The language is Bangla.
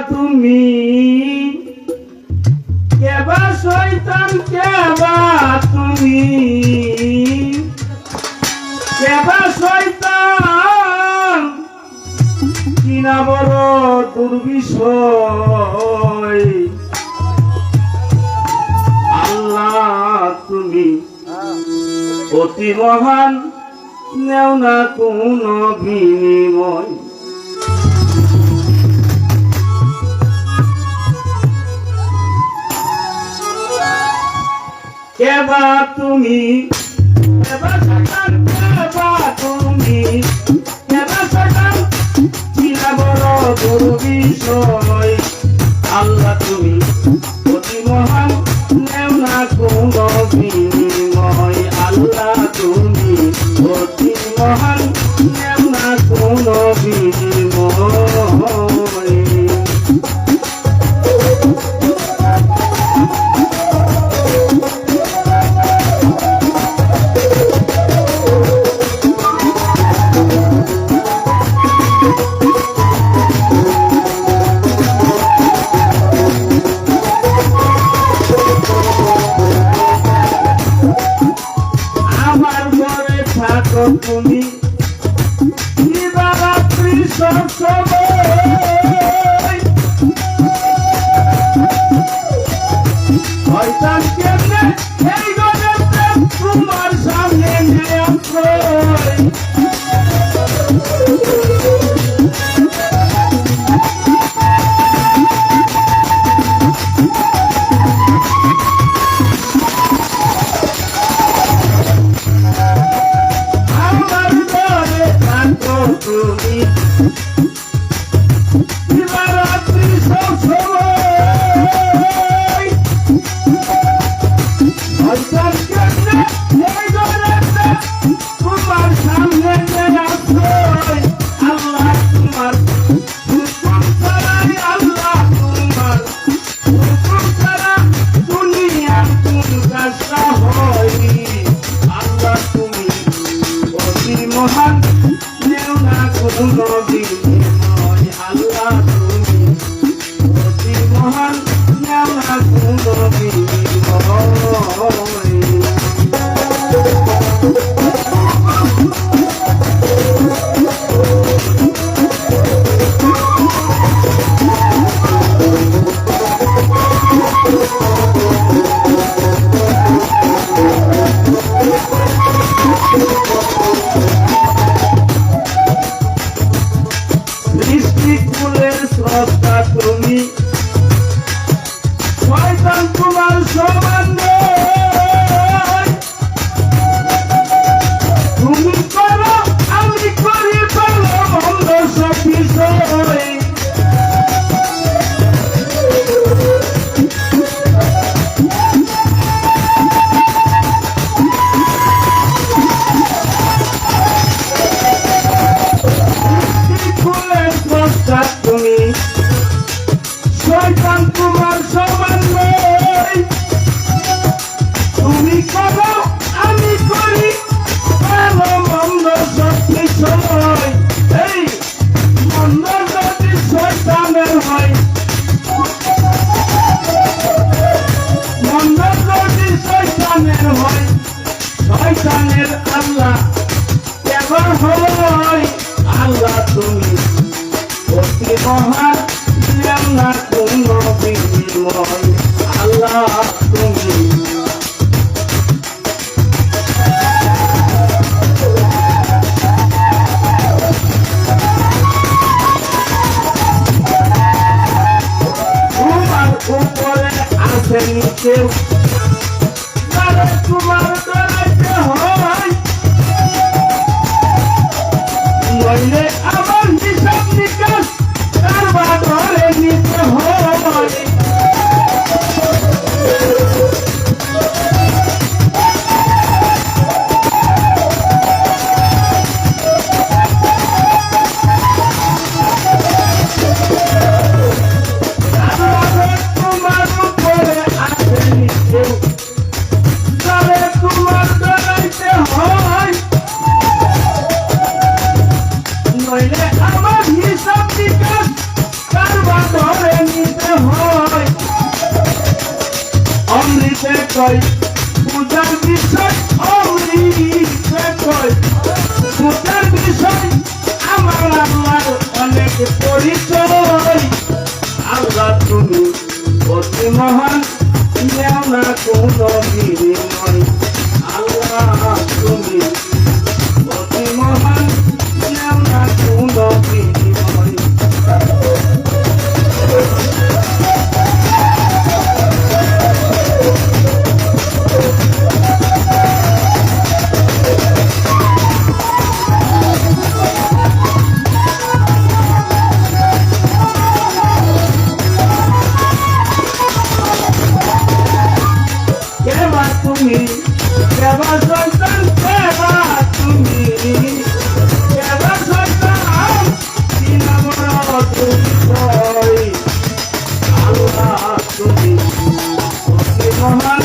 তুমি কেবা শয়তান কেবা তুমি কেবা শয়তান কিনা বড় দুর্বিষয় আল্লাহ তুমি অতি মহান নেও না কোনো বিনিময় কেবা তুমি কেবা শয়তান কেবা তুমি কেবা শয়তান কিনা বড় দুর্বিষয় আল্লাহ তুমি অতি মহান নেও না কোনো বিনিময় আল্লাহ তুমি অতি মহান নেও না কোনো বিনিময় তুমি দিবারাত্রি সব সময় শয়তান কেমনে এই গজবে তোমার সামনে নিয়ে আসবে তুমি দিবারাত্রি সব সময় শয়তান কেমনে এই গজবে তোমার সামনে নিয়ে আসবে আল্লাহ তোমার হুকুম ছাড়াই আল্লাহ তোমার হুকুম ছাড়া দুনিয়ার কোন কাজটা হয় আল্লাহ তুমি অতি মহান নেও না কোনো বিনিময় আল্লাহ তুমি অতি মহান নেও না কোনো বিনিময় তুমি শয়তান তোমার সমান নয় তুমি করো আমি করি ভালো মন্দ সব বিষয় তুমি শয়তান তোমার সমান নয় তুমি করো আমি করি ভালো মন্দ সব বিষয় এই মন্দ যদি শয়তানের হয় মন্দ যদি শয়তানের হয় শয়তানের আল্লাহ কেবল হয় আল্লাহ তুমি অতি মহান নেও না কোনো বিনিময় আল্লাহ তুমি তোমার উপরে আছে নিচেও তোমার দাঁড়াইতে হয় নইলে আমার হিসাব নিকাশ কারবার ধরে নিতে হয় তোমার উপরে আছে নিচেও তোমার দাঁড়াইতে হয় পরিচয় পূজার বিষয় অমৃতে কয় পূজার বিষয় আমার আল্লাহর অনেক পরিচয় আল্লাহ তুমি অতি মহান নেও না কোনো বিনিময় আল্লাহ তুমি অতি মহান নেও না কোনো বিনিময় তুমি কেবা সন্তান কেবা তুমি কেবা সন্তান তিন বড় তুমি আল্লাহ তুমি অতি মহান